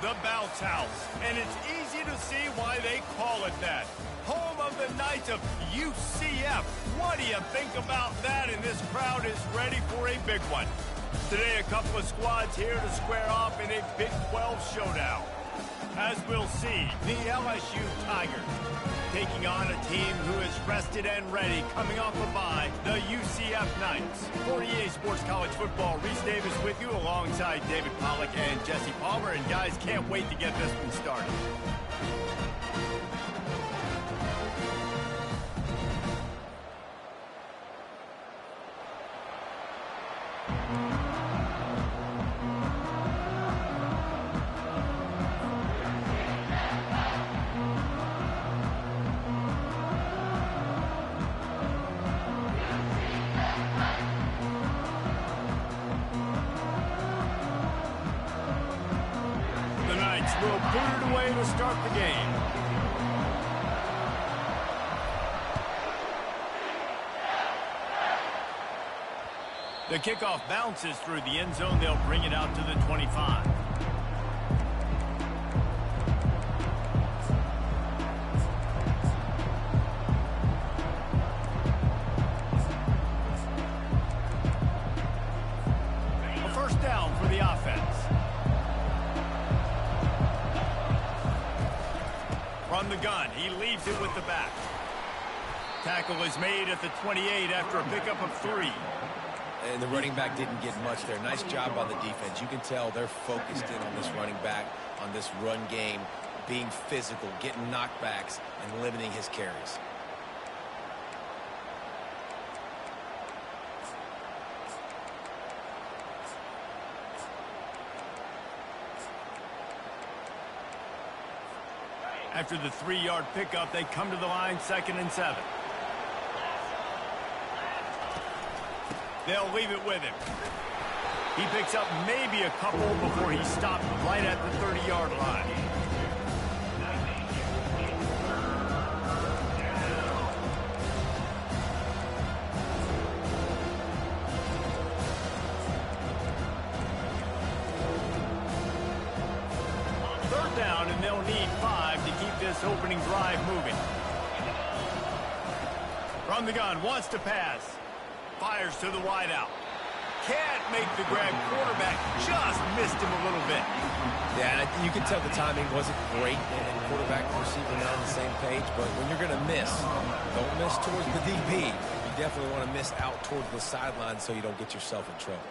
The Bounce House, and it's easy to see why they call it that. Home of the Knights of UCF. What do you think about that? And this crowd is ready for a big one. Today, a couple of squads here to square off in a Big 12 showdown. As we'll see, the LSU Tigers taking on a team who is rested and ready, coming off a bye, the UCF Knights. For EA Sports College Football, Reese Davis with you alongside David Pollack and Jesse Palmer. And guys, can't wait to get this one started. Will put it away to start the game. The kickoff bounces through the end zone. They'll bring it out to the 25. A first down for the offense. From the gun, he leaves it with the back. Tackle is made at the 28 after a pickup of 3. And the running back didn't get much there. Nice job by the defense. You can tell they're focused in on this running back, on this run game, being physical, getting knockbacks, and limiting his carries. After the 3-yard pickup, they come to the line, 2nd and 7. They'll leave it with him. He picks up maybe a couple before he stopped right at the 30-yard line. Third down, and they'll need 5 to keep this opening drive moving. From the gun, wants to pass. Fires to the wideout. Can't make the grab. Quarterback just missed him a little bit. Yeah, you can tell the timing wasn't great, and quarterback and receiver not on the same page, but when you're going to miss, don't miss towards the DB. You definitely want to miss out towards the sideline so you don't get yourself in trouble.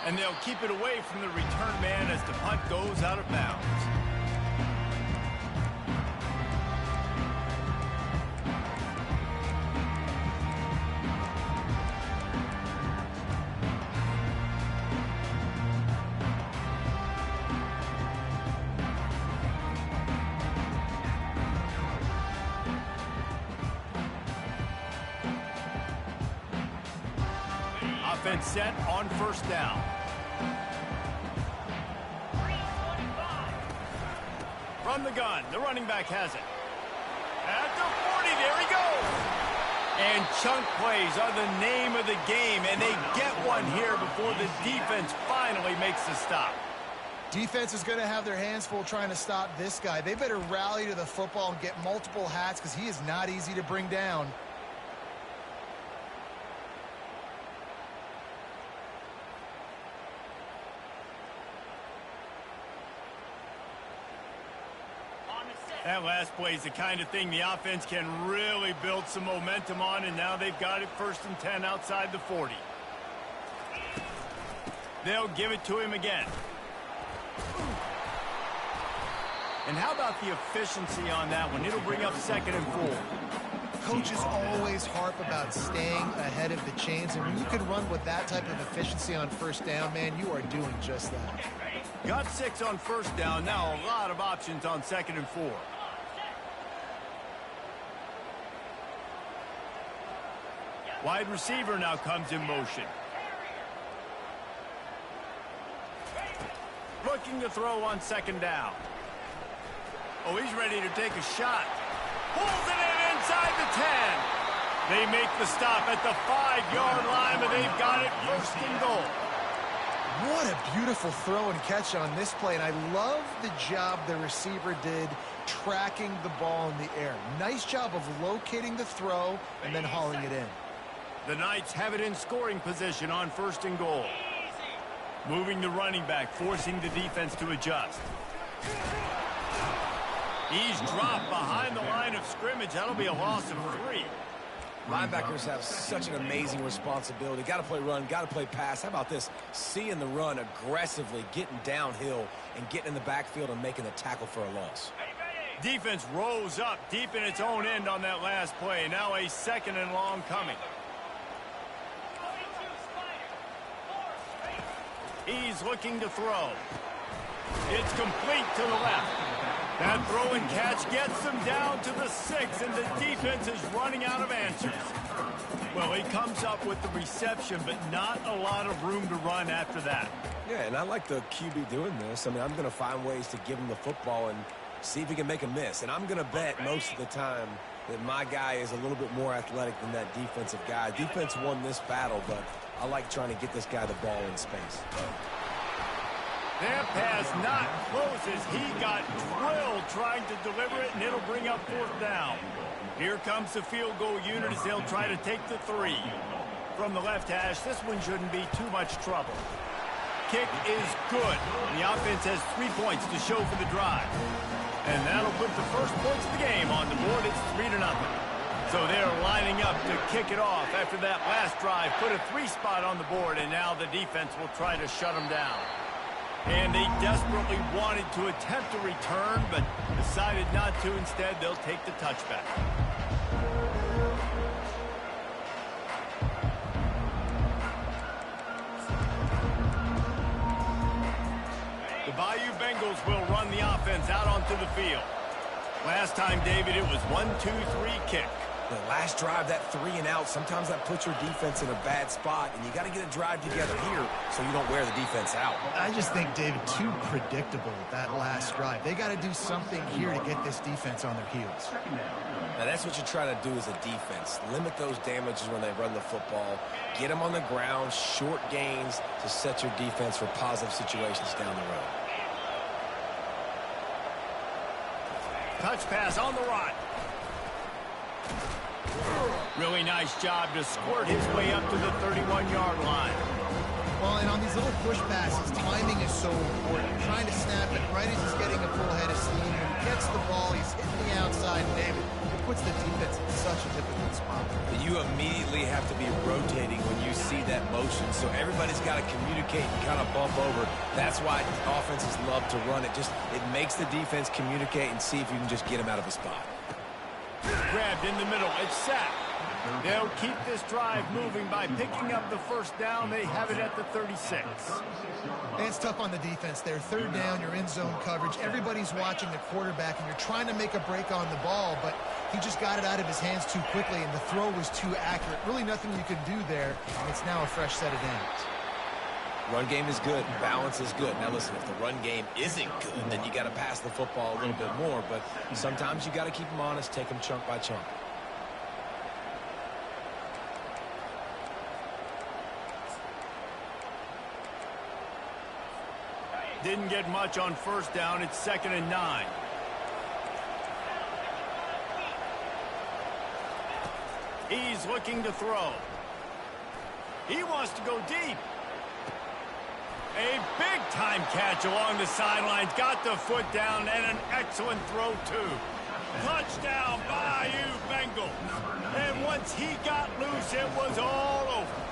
And they'll keep it away from the return man as the punt goes out of bounds. Offense set on first down. From the gun, the running back has it. At the 40, there he goes. And chunk plays are the name of the game, and they get one here before the defense finally makes the stop. Defense is going to have their hands full trying to stop this guy. They better rally to the football and get multiple hats because he is not easy to bring down. That last play is the kind of thing the offense can really build some momentum on, and now they've got it 1st and 10 outside the 40. They'll give it to him again. And how about the efficiency on that one? It'll bring up 2nd and 4. Coaches always harp about staying ahead of the chains, and when you can run with that type of efficiency on first down, man, you are doing just that. Got 6 on first down. Now a lot of options on 2nd and 4. Wide receiver now comes in motion. Looking to throw on 2nd down. Oh, he's ready to take a shot. Pulls it in inside the 10. They make the stop at the 5-yard line, but they've got it 1st and goal. What a beautiful throw and catch on this play, and I love the job the receiver did tracking the ball in the air. Nice job of locating the throw and then hauling it in. The Knights have it in scoring position on 1st and goal. Moving the running back, forcing the defense to adjust. He's dropped behind the line of scrimmage. That'll be a loss of 3. Linebackers have such an amazing responsibility. Got to play run, got to play pass. How about this? Seeing the run aggressively, getting downhill, and getting in the backfield and making the tackle for a loss. Defense rose up deep in its own end on that last play. Now a 2nd and long coming. He's looking to throw. It's complete to the left. That throw and catch gets them down to the 6, and the defense is running out of answers. Well, he comes up with the reception, but not a lot of room to run after that. Yeah, and I like the QB doing this. I mean, I'm going to find ways to give him the football and see if he can make a miss. And I'm going to bet most of the time that my guy is a little bit more athletic than that defensive guy. Defense won this battle, but I like trying to get this guy the ball in space. That pass not closes. He got drilled trying to deliver it, and it'll bring up 4th down. Here comes the field goal unit as they'll try to take the 3. From the left hash, this one shouldn't be too much trouble. Kick is good. The offense has 3 points to show for the drive. And that'll put the first points of the game on the board. It's 3-0. So they're lining up to kick it off after that last drive. Put a 3 spot on the board, and now the defense will try to shut them down. And they desperately wanted to attempt a return, but decided not to. Instead, they'll take the touchback. The Bayou Bengals will run the offense out onto the field. Last time, David, it was 1-2-3 kick. The last drive, that 3 and out, sometimes that puts your defense in a bad spot, and you got to get a drive together here so you don't wear the defense out. I just think, David, too predictable, that last drive. They got to do something here to get this defense on their heels. Now, that's what you try to do as a defense. Limit those damages when they run the football. Get them on the ground, short gains to set your defense for positive situations down the road. Touch pass on the run. Really nice job to squirt his way up to the 31-yard line. Well, and on these little push passes, timing is so important. Trying to snap it right as he's getting a full head of steam. When he gets the ball, he's hitting the outside, David. It puts the defense in such a difficult spot. You immediately have to be rotating when you see that motion, so everybody's got to communicate and kind of bump over. That's why offenses love to run it. It makes the defense communicate and see if you can just get him out of a spot. Grabbed in the middle. It's sacked. They'll keep this drive moving by picking up the 1st down. They have it at the 36. And it's tough on the defense there. 3rd down, you're in zone coverage. Everybody's watching the quarterback, and you're trying to make a break on the ball, but he just got it out of his hands too quickly, and the throw was too accurate. Really nothing you can do there, and it's now a fresh set of downs. Run game is good. Balance is good. Now, listen, if the run game isn't good, then you got to pass the football a little bit more. But sometimes you got to keep them honest, take them chunk by chunk. Didn't get much on 1st down. It's 2nd and 9. He's looking to throw. He wants to go deep. A big-time catch along the sidelines. Got the foot down, and an excellent throw, too. Touchdown, Bayou Bengals. And once he got loose, it was all over.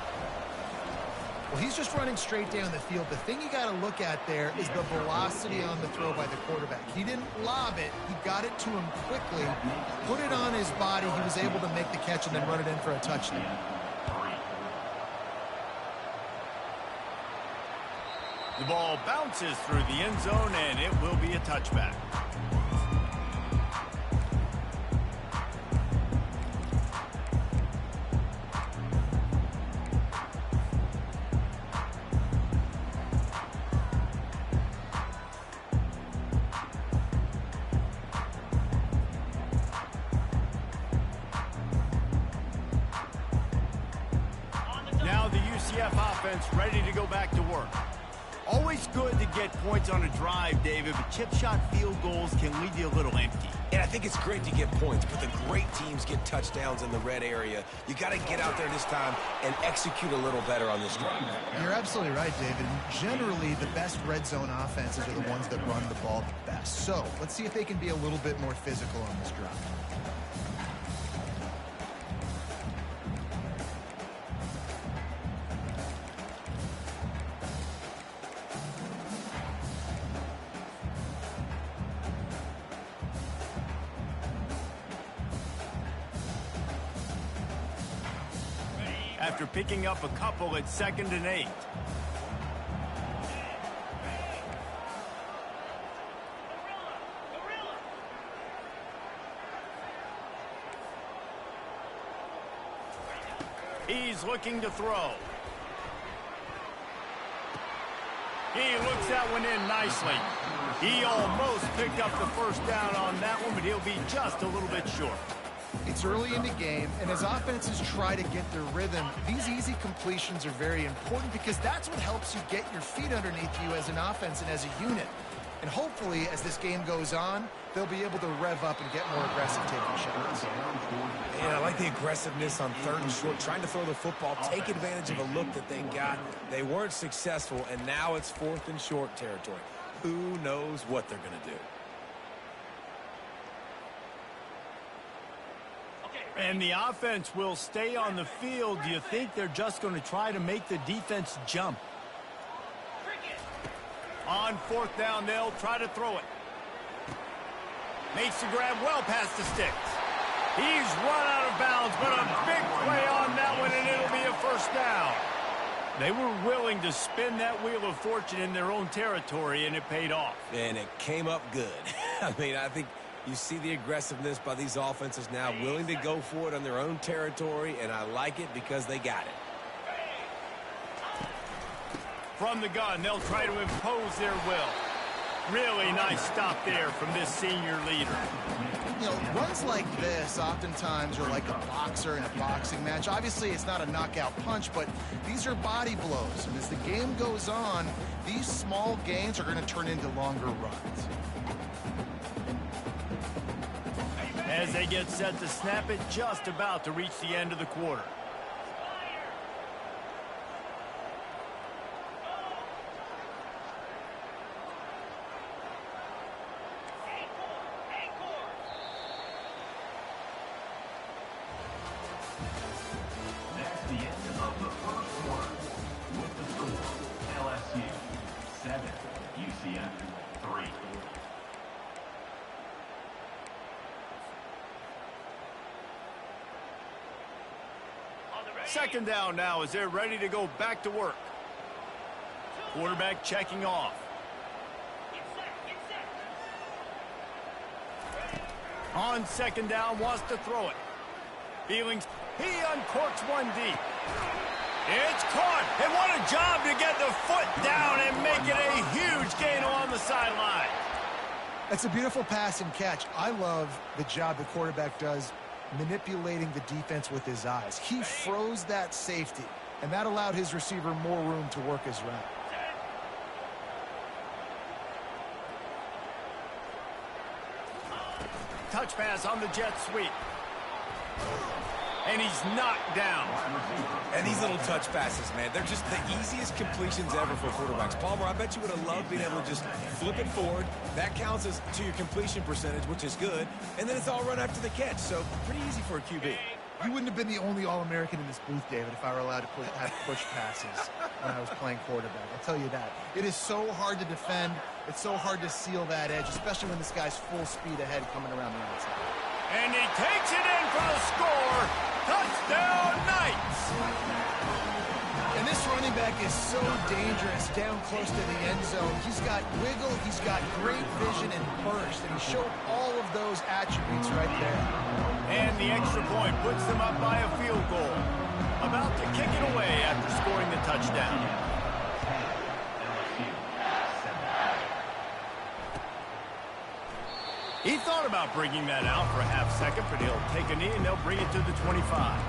Well, he's just running straight down the field. The thing you got to look at there is the velocity on the throw by the quarterback. He didn't lob it. He got it to him quickly, put it on his body. He was able to make the catch and then run it in for a touchdown. The ball bounces through the end zone, and it will be a touchback. Now the UCF offense ready to go back to work. always good to get points on a drive, David, but chip shot field goals can leave you a little empty. And I think it's great to get points, but the great teams get touchdowns in the red area. You got to get out there this time and execute a little better on this drive. You're absolutely right, David. Generally, the best red zone offenses are the ones that run the ball the best. So let's see if they can be a little bit more physical on this drive. After picking up a couple at 2nd and 8. He's looking to throw. He looks that one in nicely. He almost picked up the first down on that one, but he'll be just a little bit short. It's early in the game, and as offenses try to get their rhythm, these easy completions are very important because that's what helps you get your feet underneath you as an offense and as a unit. And hopefully, as this game goes on, they'll be able to rev up and get more aggressive taking shots. And I like the aggressiveness on 3rd and short, trying to throw the football, take advantage of a look that they got. They weren't successful, and now it's 4th and short territory. Who knows what they're going to do? And the offense will stay on the field. Do you think they're just going to try to make the defense jump? On 4th down, they'll try to throw it. Makes the grab well past the sticks. He's run out of bounds, but a big play on that one, and it'll be a first down. They were willing to spin that wheel of fortune in their own territory, and it paid off. And it came up good. I mean, I think you see the aggressiveness by these offenses now, willing to go for it on their own territory, and I like it because they got it. From the gun, they'll try to impose their will. Really nice stop there from this senior leader. You know, runs like this oftentimes are like a boxer in a boxing match. Obviously, it's not a knockout punch, but these are body blows. And as the game goes on, these small gains are going to turn into longer runs. As they get set to snap it, just about to reach the end of the quarter. That's the end of the first quarter. With the score, LSU 7, UCF 3. Second down now as they're ready to go back to work. Quarterback checking off. On 2nd down, wants to throw it. Feelings, he uncorks one deep. It's caught, and what a job to get the foot down and make it a huge gain along the sideline. That's a beautiful pass and catch. I love the job the quarterback does manipulating the defense with his eyes. He froze that safety, and that allowed his receiver more room to work his route. Touch pass on the jet sweep. And he's knocked down. And these little touch passes, man, they're just the easiest completions ever for quarterbacks. Palmer, I bet you would have loved being able to just flip it forward. That counts as to your completion percentage, which is good. And then it's all run after the catch, so pretty easy for a QB. You wouldn't have been the only All-American in this booth, David, if I were allowed to have push passes when I was playing quarterback. I'll tell you that. It is so hard to defend. It's so hard to seal that edge, especially when this guy's full speed ahead coming around the outside. And he takes it in for the score. Touchdown, Knights! And this running back is so dangerous down close to the end zone. He's got wiggle, he's got great vision and burst, and he showed all of those attributes right there. And the extra point puts them up by a field goal. About to kick it away after scoring the touchdown. He thought about bringing that out for a half second, but he'll take a knee and they'll bring it to the 25.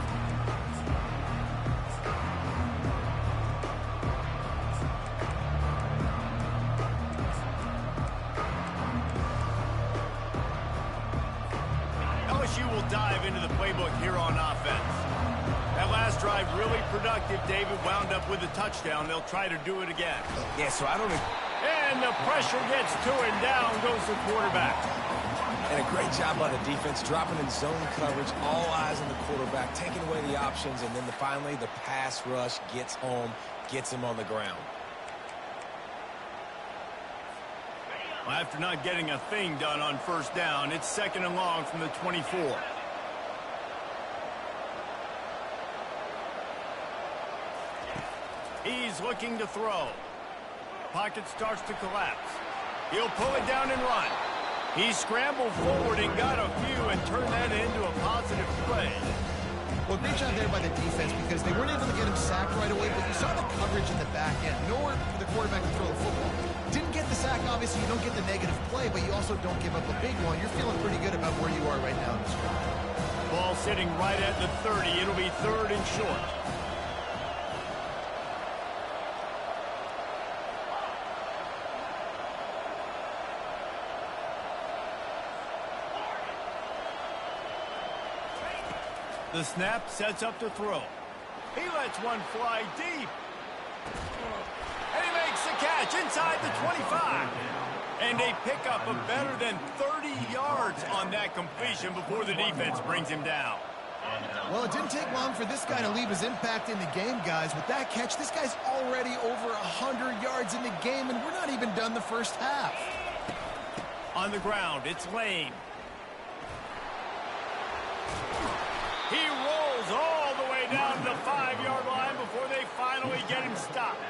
dive into the playbook here on offense. That last drive really productive. David wound up with a touchdown. They'll try to do it again. Yeah, so I don't... And the pressure gets to him. Down goes the quarterback. And a great job by the defense, dropping in zone coverage, all eyes on the quarterback, taking away the options, and then finally the pass rush gets home, gets him on the ground. Well, after not getting a thing done on first down, it's 2nd and long from the 24. He's looking to throw. Pocket starts to collapse. He'll pull it down and run. He scrambled forward and got a few and turned that into a positive play. Well, great job there by the defense because they weren't able to get him sacked right away, but you saw the coverage in the back end. Nowhere for the quarterback to throw the football. Didn't get the sack, obviously. You don't get the negative play, but you also don't give up a big one. You're feeling pretty good about where you are right now in this drive. Ball sitting right at the 30. It'll be 3rd and short. The snap sets up to throw. He lets one fly deep. And he makes the catch inside the 25. And a pickup of better than 30 yards on that completion before the defense brings him down. Well, it didn't take long for this guy to leave his impact in the game, guys. With that catch, this guy's already over 100 yards in the game, and we're not even done the first half. On the ground, it's Lane. He rolls all the way down to the 5-yard line before they finally get him stopped.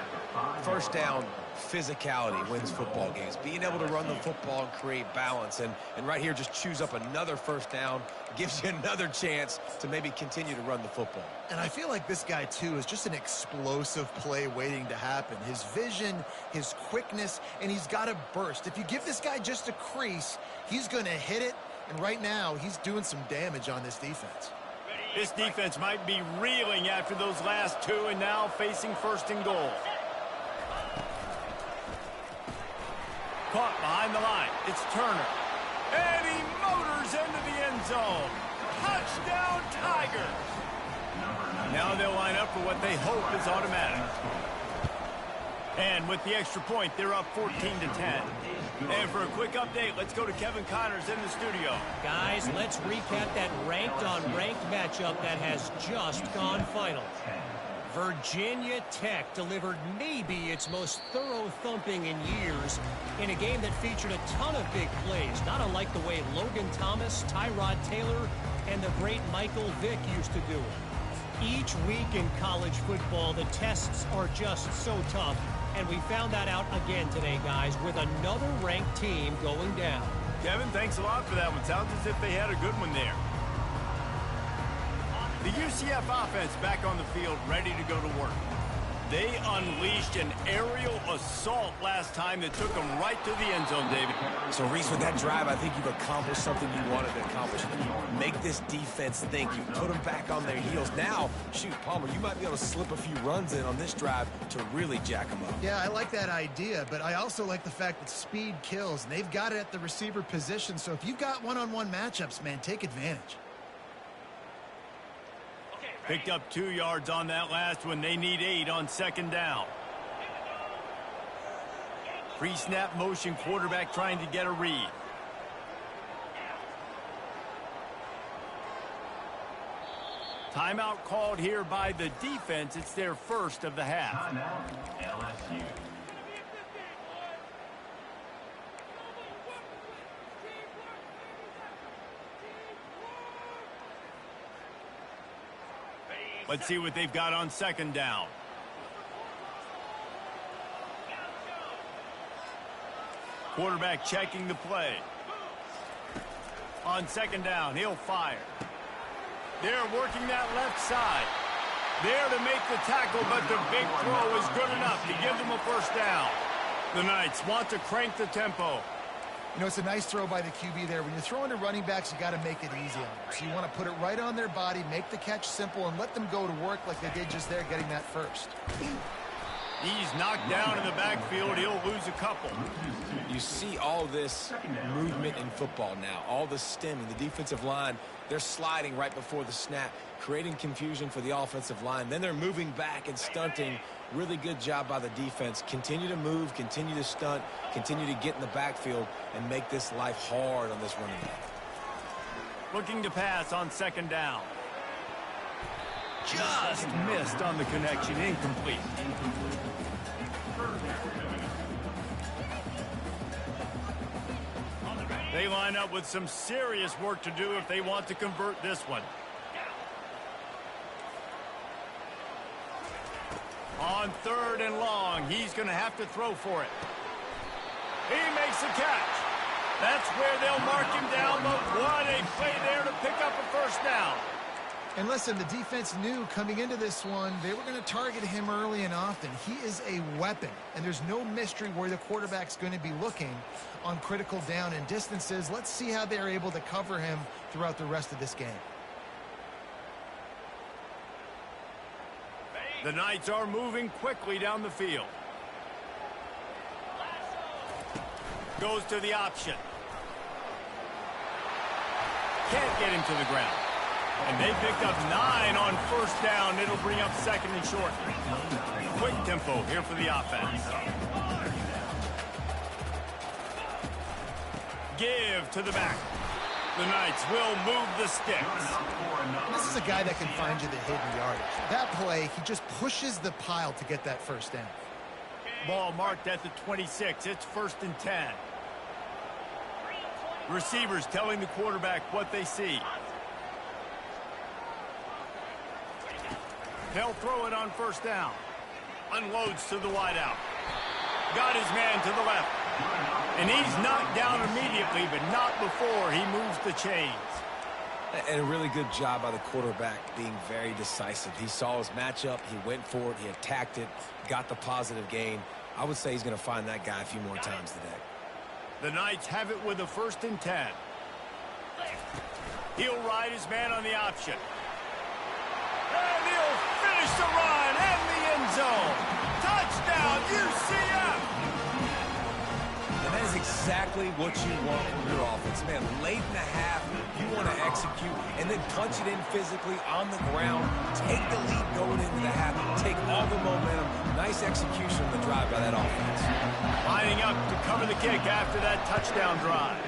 First down, physicality wins football games. Being able to run the football and create balance. And right here, just choose up another first down. Gives you another chance to maybe continue to run the football. And I feel like this guy, too, is just an explosive play waiting to happen. His vision, his quickness, and he's got a burst. If you give this guy just a crease, he's going to hit it. And right now, he's doing some damage on this defense. This defense might be reeling after those last two and now facing 1st and goal. Caught behind the line. It's Turner. And he motors into the end zone. Touchdown, Tigers. Now they'll line up for what they hope is automatic. And with the extra point, they're up 14-10. And for a quick update, let's go to Kevin Connors in the studio. Guys, let's recap that ranked-on-ranked matchup that has just gone final. Virginia Tech delivered maybe its most thorough thumping in years in a game that featured a ton of big plays, not unlike the way Logan Thomas, Tyrod Taylor, and the great Michael Vick used to do it. Each week in college football, the tests are just so tough, and we found that out again today, guys, with another ranked team going down. Kevin, thanks a lot for that one. Sounds as if they had a good one there. The UCF offense back on the field, ready to go to work. They unleashed an aerial assault last time that took them right to the end zone, David. So, Reese, with that drive, I think you've accomplished something you wanted to accomplish. Make this defense think. You put them back on their heels. Now, shoot, Palmer, you might be able to slip a few runs in on this drive to really jack them up. Yeah, I like that idea, but I also like the fact that speed kills, and they've got it at the receiver position. So if you've got one-on-one matchups, man, take advantage. Picked up 2 yards on that last one. They need 8 on 2nd down. Pre-snap motion, quarterback trying to get a read. Timeout called here by the defense. It's their first of the half. Timeout, LSU. Let's see what they've got on 2nd down. Quarterback checking the play. On 2nd down, he'll fire. They're working that left side. There to make the tackle, but the big throw is good enough to give them a first down. The Knights want to crank the tempo. You know, it's a nice throw by the QB there. When you're throwing to running backs, you got to make it easy on them. So you want to put it right on their body, make the catch simple, and let them go to work like they did just there, getting that first. He's knocked down in the backfield. He'll lose a couple. You see all this movement in football now, all the stemming, the defensive line, they're sliding right before the snap, creating confusion for the offensive line. Then they're moving back and stunting. Really good job by the defense. Continue to move, continue to stunt, continue to get in the backfield and make this life hard on this running back. Looking to pass on second down. Just missed on the connection. Incomplete. They line up with some serious work to do if they want to convert this one. On third and long, he's going to have to throw for it. He makes the catch. That's where they'll mark him down, but what a play there to pick up a first down. And listen, the defense knew coming into this one, they were going to target him early and often. He is a weapon, and there's no mystery where the quarterback's going to be looking on critical down and distances. Let's see how they're able to cover him throughout the rest of this game. The Knights are moving quickly down the field. Goes to the option. Can't get him to the ground. And they picked up 9 on first down. It'll bring up second and short. Quick tempo here for the offense. Give to the back. The Knights will move the sticks. This is a guy that can find you the hidden yardage. That play, he just pushes the pile to get that first down. Ball marked at the 26. It's first and 10. Receivers telling the quarterback what they see. They'll throw it on first down. Unloads to the wideout. Got his man to the left. And he's knocked down immediately, but not before he moves the chains. And a really good job by the quarterback being very decisive. He saw his matchup. He went for it. He attacked it. Got the positive gain. I would say he's going to find that guy a few more times today. The Knights have it with a first and 10. He'll ride his man on the option. And he'll finish the run and the end zone. Touchdown, UCF! And that is exactly what you want from your offense. Man, late in the half, you want to execute and then punch it in physically on the ground. Take the lead going into the half. Take all the momentum. Nice execution on the drive by that offense. Lining up to cover the kick after that touchdown drive.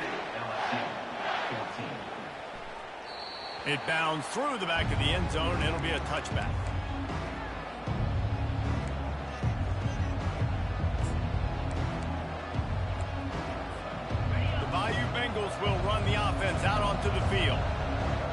It bounds through the back of the end zone. It'll be a touchback. The Bayou Bengals will run the offense out onto the field.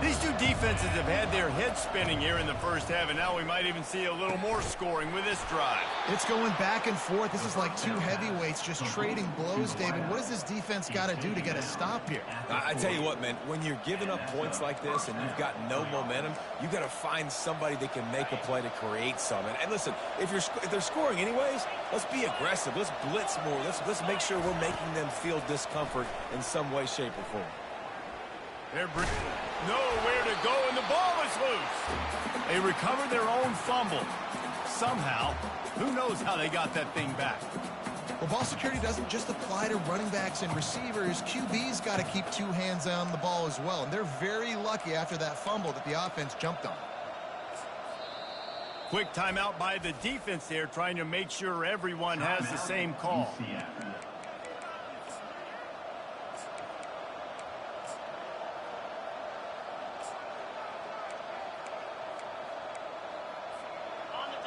These two defenses have had their heads spinning here in the first half, and now we might even see a little more scoring with this drive. It's going back and forth. This is like two heavyweights just trading blows, David. What does this defense got to do to get a stop here? I tell you what, man, when you're giving up points like this and you've got no momentum, you got to find somebody that can make a play to create some. And listen, if they're scoring anyways, let's be aggressive. Let's blitz more. Let's make sure we're making them feel discomfort in some way, shape, or form. They're nowhere to go, and the ball is loose. They recovered their own fumble. Somehow, who knows how they got that thing back. Well, ball security doesn't just apply to running backs and receivers. QB's got to keep two hands on the ball as well, and they're very lucky after that fumble that the offense jumped on. Quick timeout by the defense there, trying to make sure everyone has the same call.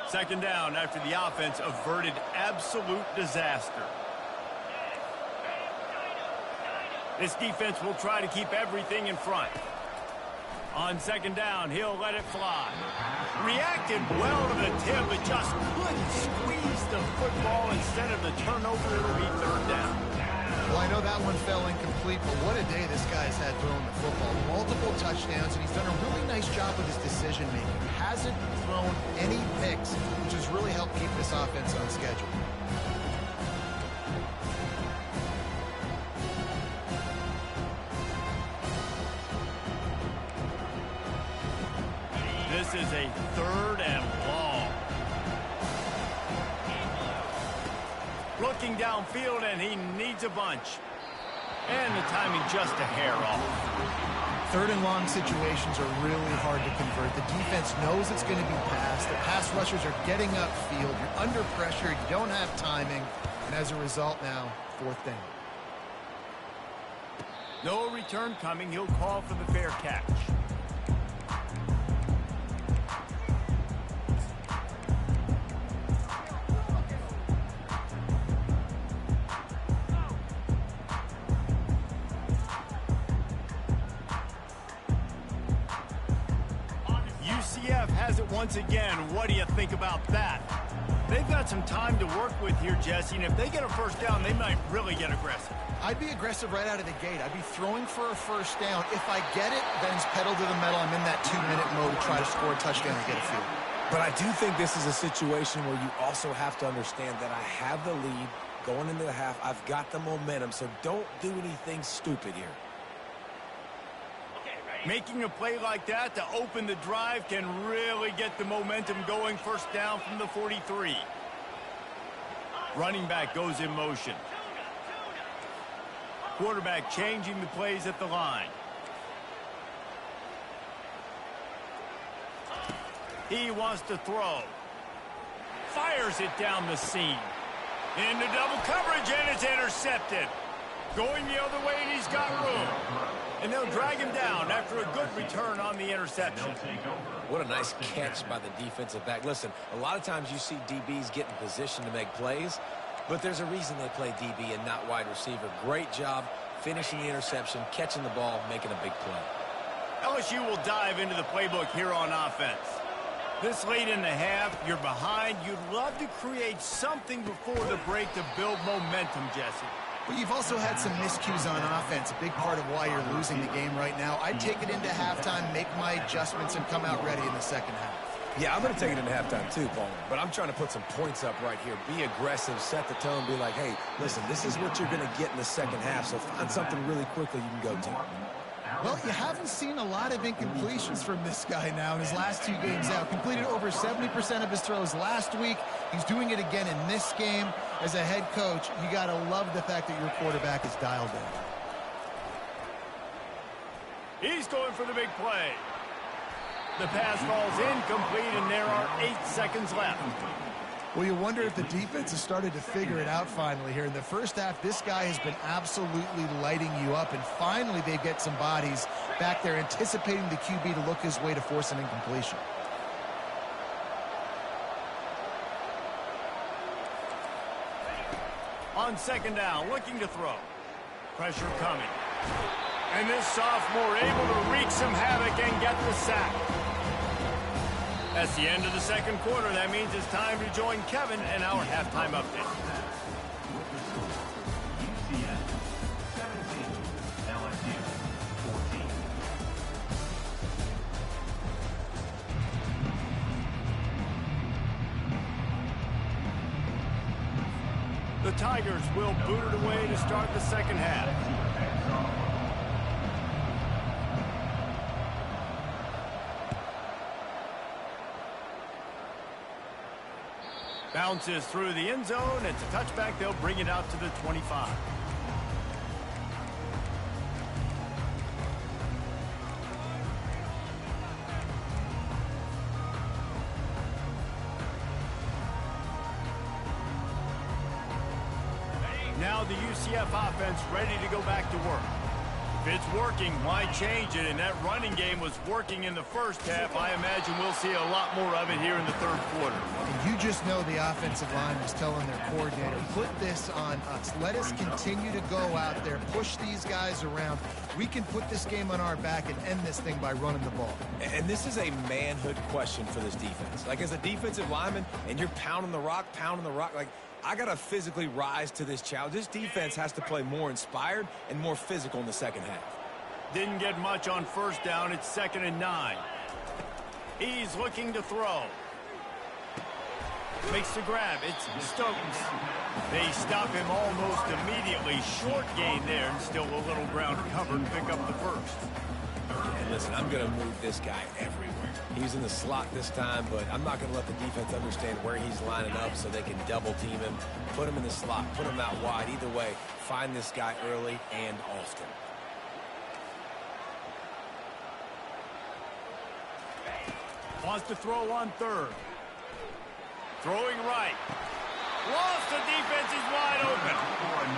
Second down after the offense averted absolute disaster. This defense will try to keep everything in front. On second down, he'll let it fly. Reacted well to the tip, but just couldn't squeeze the football. Instead of the turnover, it'll be third down. Well, I know that one fell incomplete, but what a day this guy's had throwing the football. Multiple touchdowns, and he's done a really nice job with his decision-making. Hasn't thrown any picks, which has really helped keep this offense on schedule. This is a third and long. Looking downfield, and he needs a bunch. And the timing just a hair off. Third and long situations are really hard to convert. The defense knows it's going to be passed. The pass rushers are getting upfield. You're under pressure. You don't have timing. And as a result now, fourth down. No return coming. He'll call for the fair catch. UCF has it once again. What do you think about that? They've got some time to work with here, Jesse, and if they get a first down, they might really get aggressive. I'd be aggressive right out of the gate. I'd be throwing for a first down. If I get it, then it's pedal to the metal. I'm in that 2-minute mode to try to score a touchdown and get a field. But I do think this is a situation where you also have to understand that I have the lead going into the half. I've got the momentum, so don't do anything stupid here. Making a play like that to open the drive can really get the momentum going. First down from the 43. Running back goes in motion. Quarterback changing the plays at the line. He wants to throw. Fires it down the seam. Into double coverage, and it's intercepted. Going the other way, and he's got room. And they'll drag him down after a good return on the interception. What a nice catch by the defensive back. Listen, a lot of times you see DBs get in position to make plays, but there's a reason they play DB and not wide receiver. Great job finishing the interception, catching the ball, making a big play. LSU will dive into the playbook here on offense. This late in the half, you're behind. You'd love to create something before the break to build momentum, Jesse. But you've also had some miscues on offense, a big part of why you're losing the game right now. I'd take it into halftime, make my adjustments, and come out ready in the second half. Yeah, I'm going to take it into halftime too, Paul. But I'm trying to put some points up right here. Be aggressive, set the tone, be like, hey, listen, this is what you're going to get in the second half, so find something really quickly you can go to. Well, you haven't seen a lot of incompletions from this guy now in his last 2 games out. Completed over 70% of his throws last week. He's doing it again in this game. As a head coach, you got to love the fact that your quarterback is dialed in. He's going for the big play. The pass falls incomplete, and there are 8 seconds left. Well, you wonder if the defense has started to figure it out finally here. In the first half, this guy has been absolutely lighting you up, and finally they get some bodies back there anticipating the QB to look his way to force an incompletion. On second down, looking to throw. Pressure coming. And this sophomore able to wreak some havoc and get the sack. That's the end of the second quarter. That means it's time to join Kevin and our halftime update. UCF 17, LSU 14. The Tigers will boot it away to start the second half. Bounces through the end zone. It's a touchback. They'll bring it out to the 25. Now the UCF offense ready to go back to work. If it's working, why change it? And that running game was working in the first half. I imagine we'll see a lot more of it here in the third quarter. And you just know the offensive line was telling their coordinator, put this on us. Let us continue to go out there, push these guys around. We can put this game on our back and end this thing by running the ball. And this is a manhood question for this defense. Like, as a defensive lineman, and you're pounding the rock, like, I got to physically rise to this challenge. This defense has to play more inspired and more physical in the second half. Didn't get much on first down. It's 2nd and 9. He's looking to throw. Makes the grab. It's Stokes. They stop him almost immediately. Short gain there, and still a little ground covered. Pick up the first. And listen, I'm going to move this guy everywhere. He's in the slot this time, but I'm not going to let the defense understand where he's lining up so they can double team him, put him in the slot, put him out wide. Either way, find this guy early and often. Wants to throw on third. Throwing right. Lost, the defense is wide open.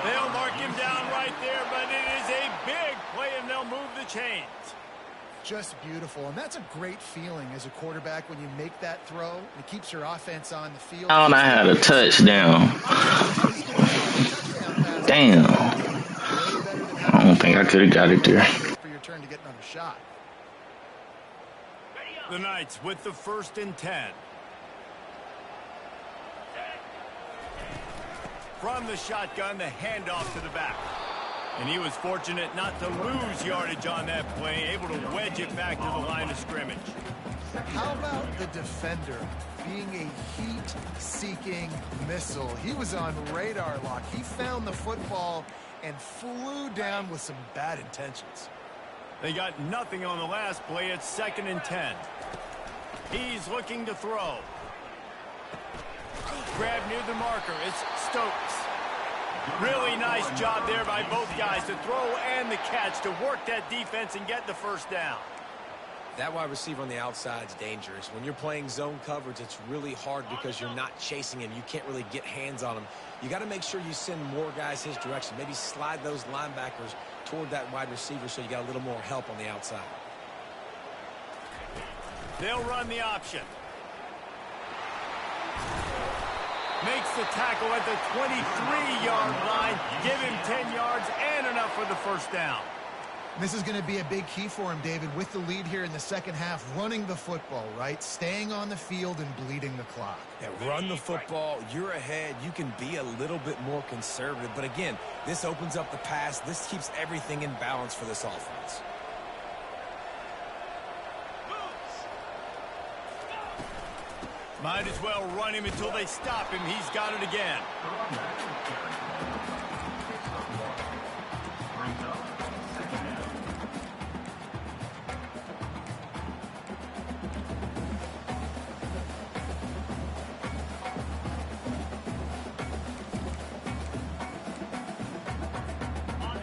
They'll mark him down right there, but it is a big play, and they'll move the chains. Just beautiful, and that's a great feeling as a quarterback when you make that throw. It keeps your offense on the field. Oh, and I had a touchdown. Damn. I don't think I could have got it there. For your turn to get another shot. The Knights with the 1st and 10. From the shotgun, the handoff to the back. And he was fortunate not to lose yardage on that play, able to wedge it back to the line of scrimmage. How about the defender being a heat-seeking missile? He was on radar lock. He found the football and flew down with some bad intentions. They got nothing on the last play. It's 2nd and 10. He's looking to throw. Grab near the marker. It's Stokes. Really nice job there by both guys to throw and the catch to work that defense and get the 1st down. That wide receiver on the outside is dangerous. When you're playing zone coverage, it's really hard because you're not chasing him. You can't really get hands on him. You got to make sure you send more guys his direction. Maybe slide those linebackers toward that wide receiver so you got a little more help on the outside. They'll run the option. Makes the tackle at the 23-yard line. Give him 10 yards and enough for the 1st down. This is going to be a big key for him, David, with the lead here in the 2nd half, running the football, right? Staying on the field and bleeding the clock. Yeah, run the football. You're ahead. You can be a little bit more conservative. But again, this opens up the pass. This keeps everything in balance for this offense. Might as well run him until they stop him. He's got it again.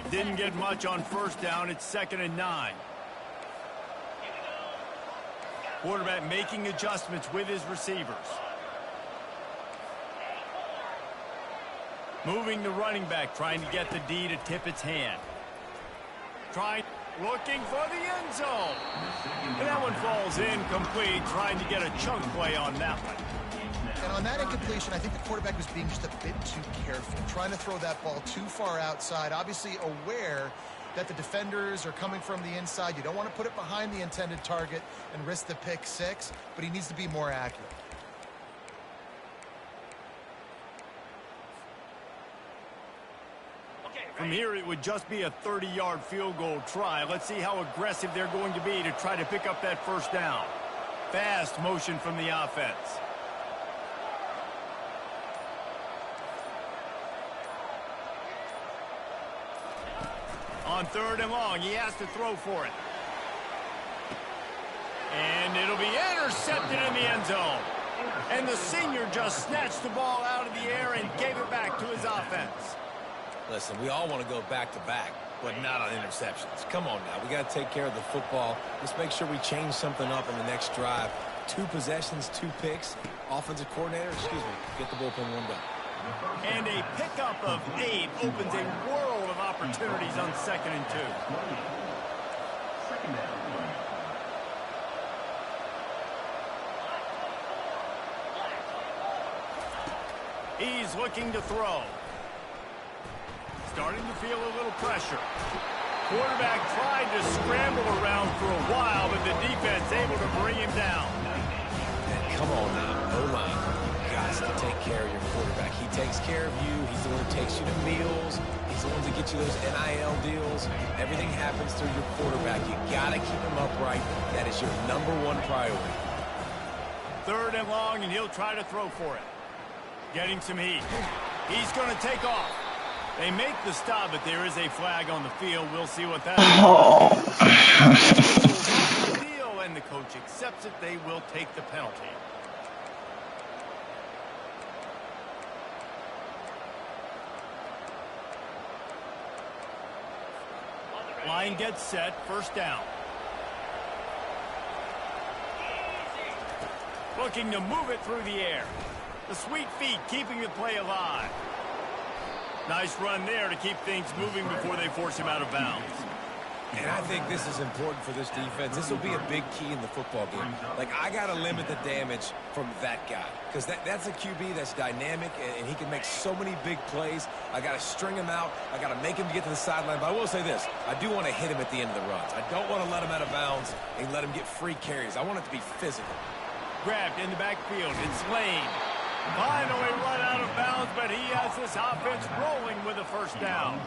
Didn't get much on 1st down. It's 2nd and 9. Quarterback making adjustments with his receivers. Moving the running back, trying to get the D to tip its hand. Looking for the end zone. And that one falls incomplete, trying to get a chunk play on that one. And on that incompletion, I think the quarterback was being just a bit too careful, trying to throw that ball too far outside, obviously aware that the defenders are coming from the inside. You don't want to put it behind the intended target and risk the pick 6, but he needs to be more accurate. From here, it would just be a 30-yard field goal try. Let's see how aggressive they're going to be to try to pick up that 1st down. Fast motion from the offense. On 3rd and long, he has to throw for it. And it'll be intercepted in the end zone. And the senior just snatched the ball out of the air and gave it back to his offense. Listen, we all want to go back-to-back, but not on interceptions. Come on now. We got to take care of the football. Let's make sure we change something up in the next drive. 2 possessions, 2 picks. Offensive coordinator, get the bullpen warmed up. And a pickup of 8 opens a world of opportunities on 2nd and 2. He's looking to throw. Starting to feel a little pressure. Quarterback tried to scramble around for a while, but the defense able to bring him down. And come on now, O-line. You got to take care of your quarterback. He takes care of you. He's the one who takes you to meals. He's the one to get you those NIL deals. Everything happens through your quarterback. You got to keep him upright. That is your #1 priority. 3rd and long, and he'll try to throw for it. Getting some heat. He's going to take off. They make the stop, but there is a flag on the field. We'll see what that Oh. is. Deal, and the coach accepts it. They will take the penalty. Line gets set. First down. Looking to move it through the air. The sweet feet keeping the play alive. Nice run there to keep things moving before they force him out of bounds. And I think this is important for this defense. This will be a big key in the football game. Like, I got to limit the damage from that guy. Because that's a QB that's dynamic, and he can make so many big plays. I got to string him out. I got to make him get to the sideline. But I will say this. I do want to hit him at the end of the runs. I don't want to let him out of bounds and let him get free carries. I want it to be physical. Grabbed in the backfield. It's Lane. Finally run out of bounds, but he has this offense rolling with a first down.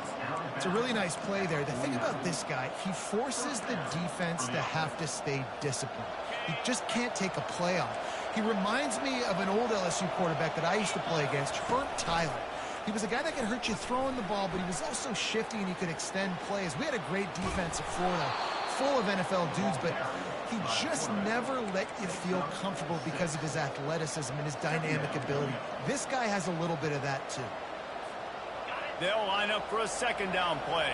It's a really nice play there. The thing about this guy, he forces the defense to have to stay disciplined. He just can't take a play off. He reminds me of an old LSU quarterback that I used to play against, Herb Tyler. He was a guy that could hurt you throwing the ball, but he was also shifty and he could extend plays. We had a great defense at Florida, full of NFL dudes, but he just never let you feel comfortable because of his athleticism and his dynamic ability. This guy has a little bit of that too. They'll line up for a second down play.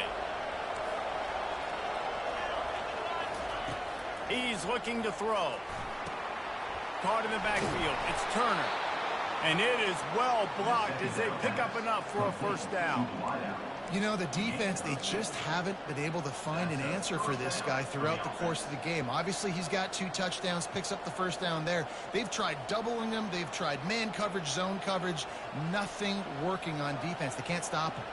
He's looking to throw. Caught in the backfield. It's Turner. And it is well blocked as they pick up enough for a first down. You know, the defense, they just haven't been able to find an answer for this guy throughout the course of the game. Obviously, he's got 2 touchdowns, picks up the first down there. They've tried doubling him. They've tried man coverage, zone coverage. Nothing working on defense. They can't stop him.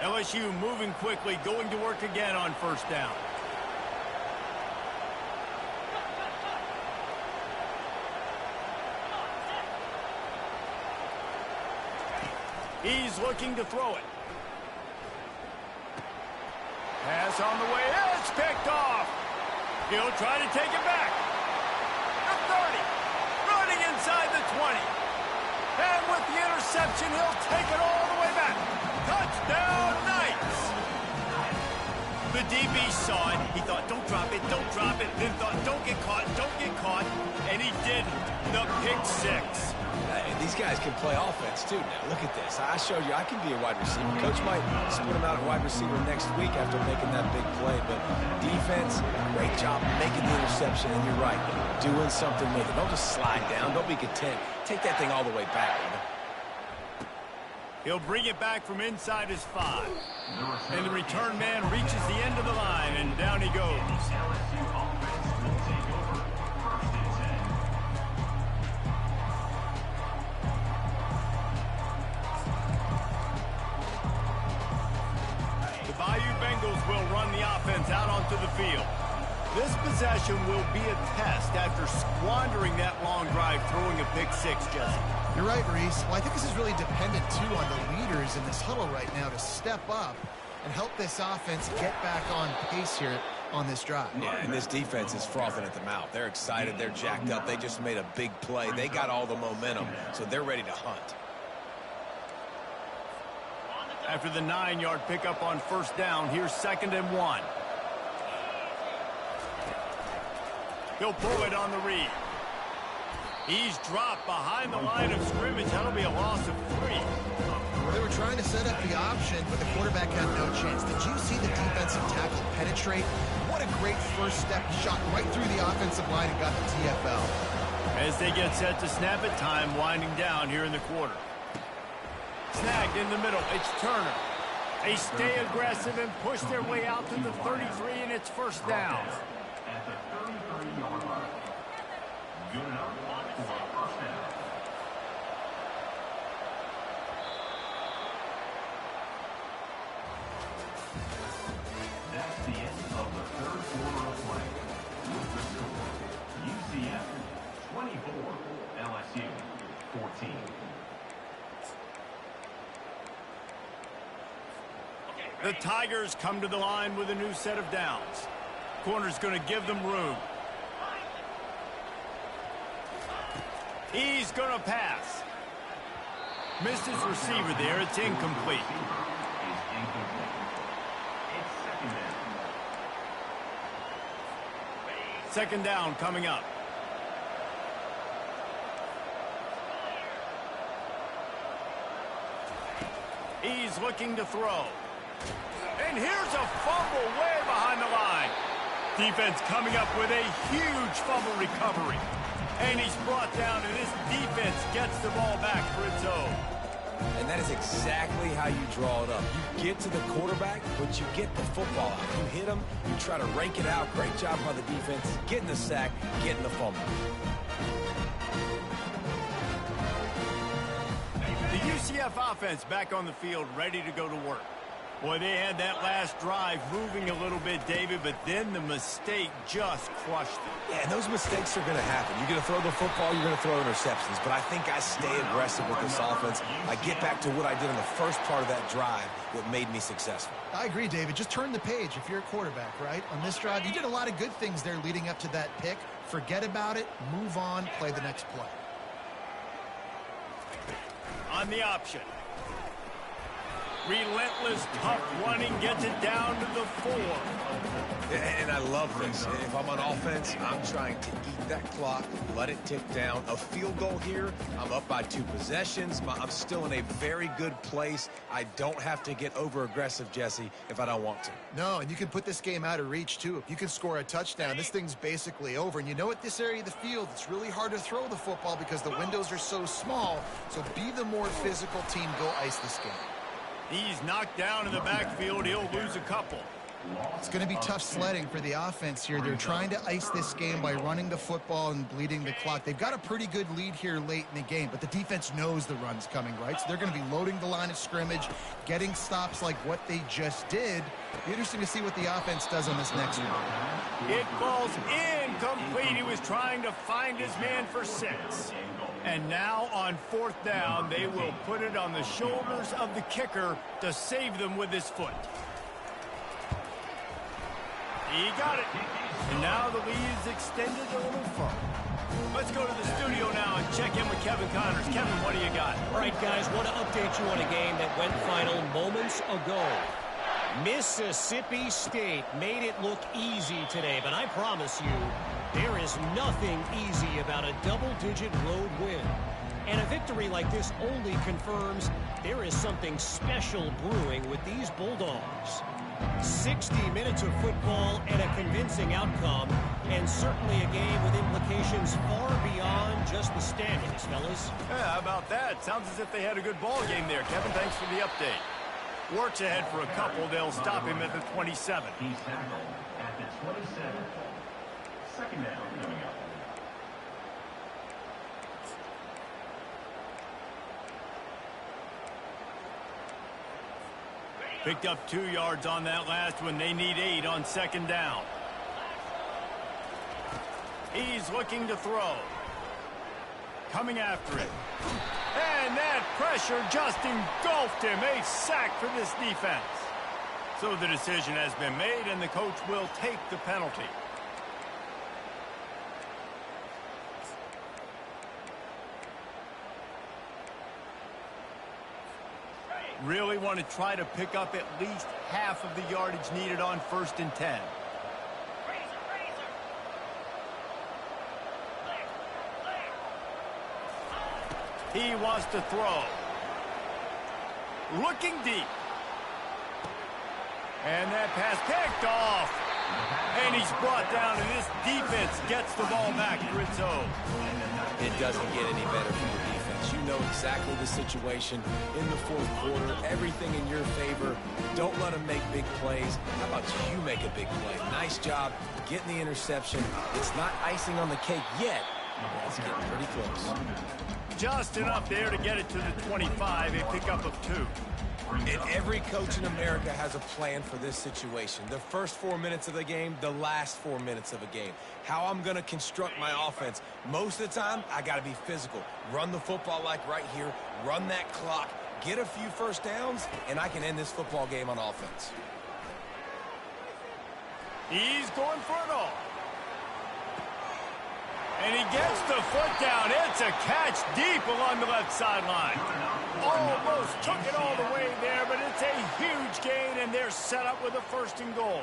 LSU moving quickly, going to work again on first down. He's looking to throw it. Pass on the way. It's picked off. He'll try to take it back. The 30. Running inside the 20. And with the interception, he'll take it all the way back. Touchdown, Knights. The DB saw it. He thought, don't drop it, don't drop it. Then thought, don't get caught, don't get caught. And he didn't. The pick 6. These guys can play offense, too, now. Look at this. I showed you I can be a wide receiver. Coach might split him out at wide receiver next week after making that big play. But defense, great job making the interception. And you're right, doing something with it. Don't just slide down. Don't be content. Take that thing all the way back. He'll bring it back from inside his 5. And the return man reaches the end of the line, and down he goes. Will run the offense out onto the field. This possession will be a test after squandering that long drive, throwing a pick 6, Jesse. You're right, Maurice. Well, I think this is really dependent, too, on the leaders in this huddle right now to step up and help this offense get back on pace here on this drive. Yeah, and this defense is frothing at the mouth. They're excited. They're jacked up. They just made a big play. They got all the momentum, so they're ready to hunt. After the 9-yard pickup on first down, here's 2nd and 1. He'll pull it on the read. He's dropped behind the line of scrimmage. That'll be a loss of 3. They were trying to set up the option, but the quarterback had no chance. Did you see the defensive tackle penetrate? What a great first step. He shot right through the offensive line and got the TFL. As they get set to snap it, time winding down here in the quarter. Snagged in the middle. It's Turner. They stay aggressive and push their way out to the 33, and it's first down. At the 33-yard line. Good enough for a first down. That's the end of the third quarter of play. With the score, UCF 24, LSU 14. The Tigers come to the line with a new set of downs. Corner's going to give them room. He's going to pass. Missed his receiver there. It's incomplete. Second down coming up. He's looking to throw. And here's a fumble way behind the line. Defense coming up with a huge fumble recovery. And he's brought down, and this defense gets the ball back for its own. And that is exactly how you draw it up. You get to the quarterback, but you get the football out. You hit him, you try to rank it out. Great job by the defense, getting the sack, getting the fumble. The UCF offense back on the field, ready to go to work. Boy, they had that last drive moving a little bit, David, but then the mistake just crushed them. Yeah, and those mistakes are going to happen. You're going to throw the football, you're going to throw interceptions, but I think I stay aggressive with this offense. I get back to what I did in the first part of that drive that made me successful. I agree, David. Just turn the page if you're a quarterback, right? On this drive, you did a lot of good things there leading up to that pick. Forget about it, move on, play the next play. On the option. Relentless, tough running, gets it down to the 4. And I love this. If I'm on offense, I'm trying to eat that clock, let it tick down. A field goal here, I'm up by 2 possessions. I'm still in a very good place. I don't have to get over-aggressive, Jesse, if I don't want to. No, and you can put this game out of reach, too. If you can score a touchdown, this thing's basically over. And you know, at this area of the field, it's really hard to throw the football because the windows are so small. So be the more physical team. Go ice this game. He's knocked down in the backfield. He'll lose a couple. It's going to be tough sledding for the offense here. They're trying to ice this game by running the football and bleeding the clock. They've got a pretty good lead here late in the game, but the defense knows the run's coming, right? So they're going to be loading the line of scrimmage, getting stops like what they just did. Be interesting to see what the offense does on this next one. It falls incomplete. He was trying to find his man for 6. And now on 4th down, they will put it on the shoulders of the kicker to save them with his foot. He got it. And now the lead is extended a little further. Let's go to the studio now and check in with Kevin Connors. Kevin, what do you got? All right, guys, want to update you on a game that went final moments ago. Mississippi State made it look easy today, but I promise you, there is nothing easy about a double-digit road win. And a victory like this only confirms there is something special brewing with these Bulldogs. 60 minutes of football and a convincing outcome, and certainly a game with implications far beyond just the standings, fellas. Yeah, how about that? Sounds as if they had a good ball game there. Kevin, thanks for the update. Works ahead for a couple. They'll stop him at the 27. He's tackled at the 27. Second down coming up. Picked up 2 yards on that last one. They need 8 on 2nd down. He's looking to throw. Coming after it. And that pressure just engulfed him. A sack for this defense. So the decision has been made, and the coach will take the penalty. Really want to try to pick up at least half of the yardage needed on 1st and 10. He wants to throw. Looking deep. And that pass picked off. And he's brought down, and this defense gets the ball back for its own. It doesn't get any better for the defense. You know exactly the situation in the 4th quarter. Everything in your favor. Don't let them make big plays. How about you make a big play? Nice job getting the interception. It's not icing on the cake yet, but it's getting pretty close. Just enough there to get it to the 25, a pickup of 2. And every coach in America has a plan for this situation. The first 4 minutes of the game, the last 4 minutes of a game. How I'm going to construct my offense. Most of the time, I got to be physical. Run the football like right here. Run that clock. Get a few first downs, and I can end this football game on offense. He's going for it all. And he gets the foot down. It's a catch deep along the left sideline. Almost took it all the way there, but it's a huge gain, and they're set up with a 1st and goal.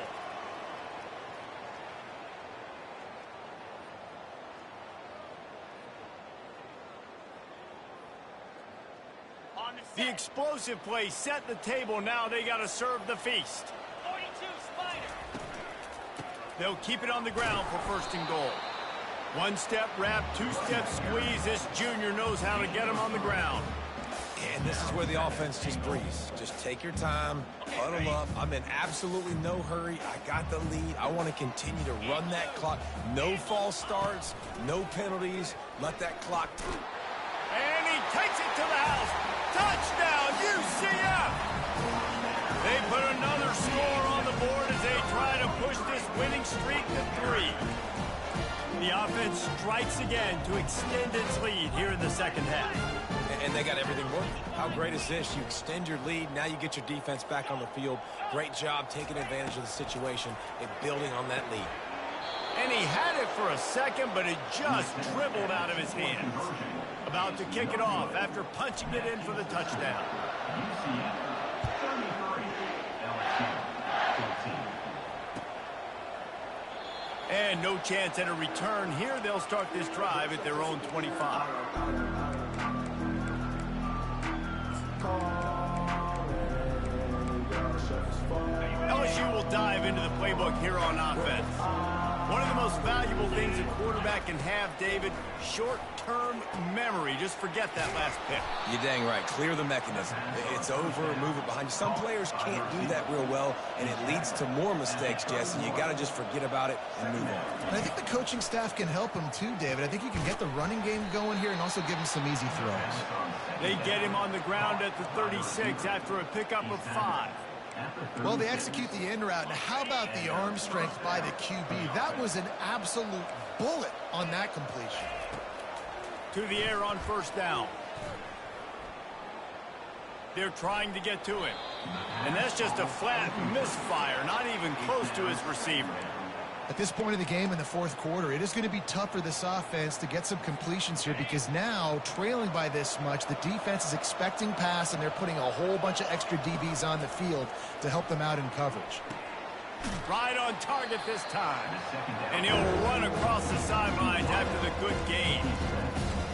The explosive play set the table. Now they got to serve the feast. 42 Spider. They'll keep it on the ground for 1st and goal. 1-step wrap, 2-step squeeze. This junior knows how to get him on the ground. And this is where the offense just breathes. Just take your time, huddle up. I'm in absolutely no hurry. I got the lead. I want to continue to run that clock. No false starts, no penalties. Let that clock through. And he takes it to the house. Touchdown, UCF! They put another score on the board as they try to push this winning streak to 3. The offense strikes again to extend its lead here in the 2nd half. And they got everything working. How great is this? You extend your lead. Now you get your defense back on the field. Great job taking advantage of the situation and building on that lead. And he had it for a second, but it just dribbled out of his hands. About to kick it off after punching it in for the touchdown. And no chance at a return here. They'll start this drive at their own 25. LSU will dive into the playbook here on offense. One of the most valuable things a quarterback can have, David, short-term memory. Just forget that last pick. You're dang right. Clear the mechanism. It's over, move it behind you. Some players can't do that real well, and it leads to more mistakes, Jesse. You got to just forget about it and move on. And I think the coaching staff can help him too, David. I think you can get the running game going here and also give him some easy throws. They get him on the ground at the 36 after a pickup of 5. Well, they execute the in route. Now, how about the arm strength by the QB? That was an absolute bullet on that completion. To the air on 1st down. They're trying to get to him. And that's just a flat misfire, not even close to his receiver. At this point of the game in the 4th quarter, it is going to be tough for this offense to get some completions here because now, trailing by this much, the defense is expecting pass, and they're putting a whole bunch of extra DBs on the field to help them out in coverage. Right on target this time. And he'll run across the sidelines after the good gain.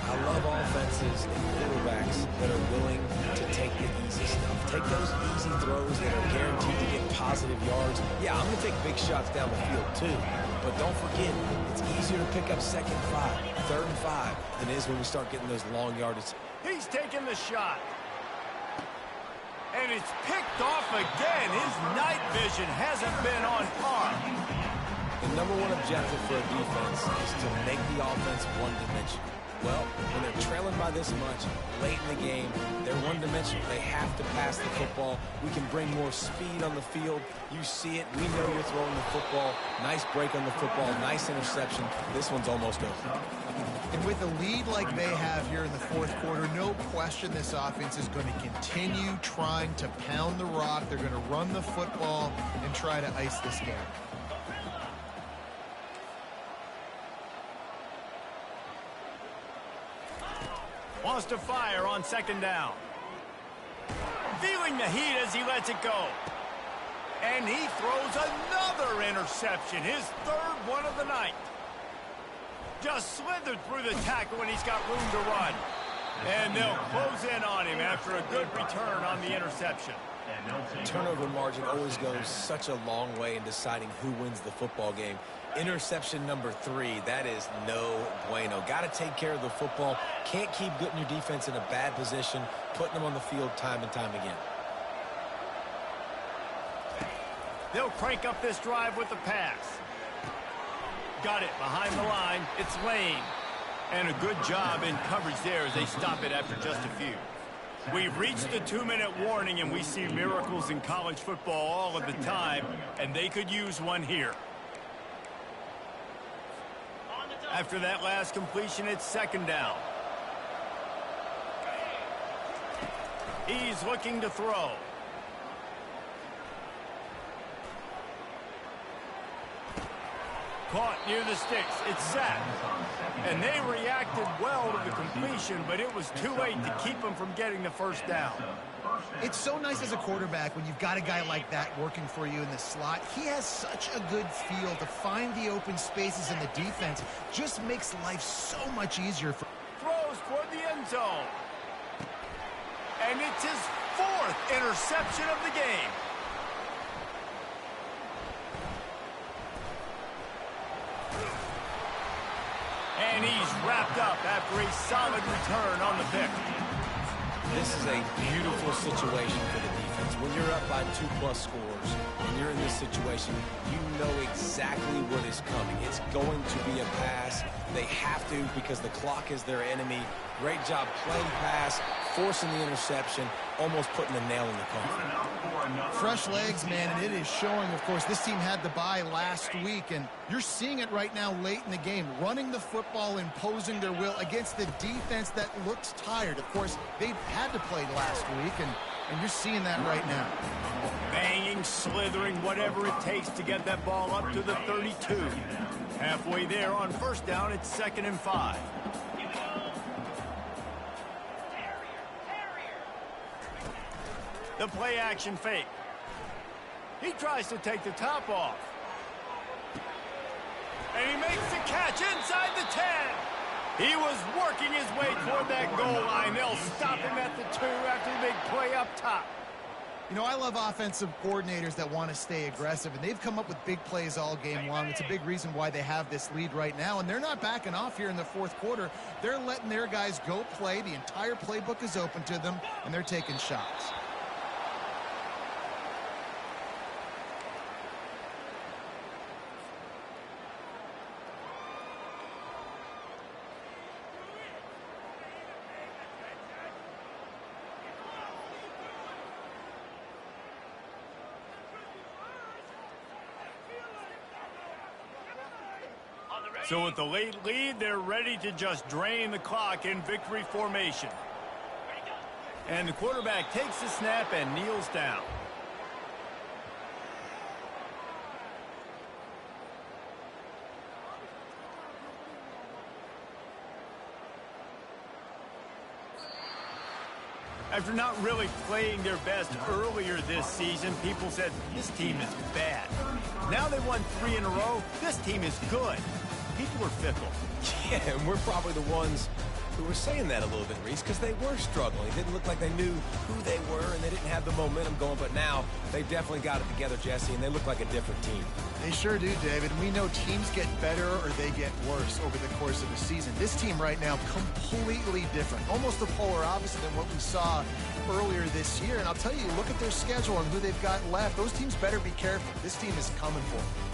I love offenses and quarterbacks that are willing to take the easy stuff. Take those easy throws that are guaranteed to get positive yards. Yeah, I'm going to take big shots down the field too. But don't forget, it's easier to pick up 2nd and 5, 3rd and 5 than it is when we start getting those long yardage. He's taking the shot. And it's picked off again. His night vision hasn't been on par. The number one objective for a defense is to make the offense one-dimensional. Well, when they're trailing by this much, late in the game, they're one-dimensional. They have to pass the football. We can bring more speed on the field. You see it. We know you're throwing the football. Nice break on the football. Nice interception. This one's almost over. And with a lead like they have here in the 4th quarter, no question this offense is going to continue trying to pound the rock. They're going to run the football and try to ice this game. Wants to fire on 2nd down. Feeling the heat as he lets it go. And he throws another interception, his 3rd one of the night. Just slithered through the tackle and he's got room to run. And they'll close in on him after a good return on the interception. Turnover margin always goes such a long way in deciding who wins the football game. Interception number 3, that is no bueno. Got to take care of the football. Can't keep putting your defense in a bad position, putting them on the field time and time again. They'll crank up this drive with the pass. Got it behind the line. It's Lane. And a good job in coverage there as they stop it after just a few. We've reached the 2-minute warning, and we see miracles in college football all of the time, and they could use one here. After that last completion, it's 2nd down. He's looking to throw. caught near the sticks. It's sacked. And they reacted well to the completion, but it was too late to keep them from getting the first down. It's so nice as a quarterback when you've got a guy like that working for you in the slot. He has such a good feel to find the open spaces in the defense. Just makes life so much easier for Throws toward the end zone. And it's his 4th interception of the game. And he's wrapped up after a solid return on the pick. This is a beautiful situation for the defense. When you're up by 2+ scores and you're in this situation, you know exactly what is coming. It's going to be a pass. They have to because the clock is their enemy. Great job playing pass, forcing the interception, almost putting the nail in the coffin. fresh legs, man, and it is showing. Of course, this team had the bye last week, and you're seeing it right now late in the game, running the football, imposing their will against the defense that looks tired. Of course, they had to play last week, and you're seeing that right now. Banging, slithering, whatever it takes to get that ball up to the 32. Halfway there on first down, it's 2nd and 5. The play action fake. He tries to take the top off. And he makes the catch inside the 10. He was working his way toward that goal line. They'll stop him at the 2 after the big play up top. You know, I love offensive coordinators that want to stay aggressive, and they've come up with big plays all game long. It's a big reason why they have this lead right now, and they're not backing off here in the 4th quarter. They're letting their guys go play. The entire playbook is open to them, and they're taking shots. So with the late lead, they're ready to just drain the clock in victory formation. And the quarterback takes the snap and kneels down. After not really playing their best earlier this season, people said, this team is bad. Now they won 3 in a row. This team is good. People are fickle. Yeah, and we're probably the ones who were saying that a little bit, Reese, because they were struggling. It didn't look like they knew who they were, and they didn't have the momentum going. But now they've definitely got it together, Jesse, and they look like a different team. They sure do, David. We know teams get better or they get worse over the course of the season. This team right now, completely different. Almost the polar opposite than what we saw earlier this year. And I'll tell you, look at their schedule and who they've got left. Those teams better be careful. This team is coming for them.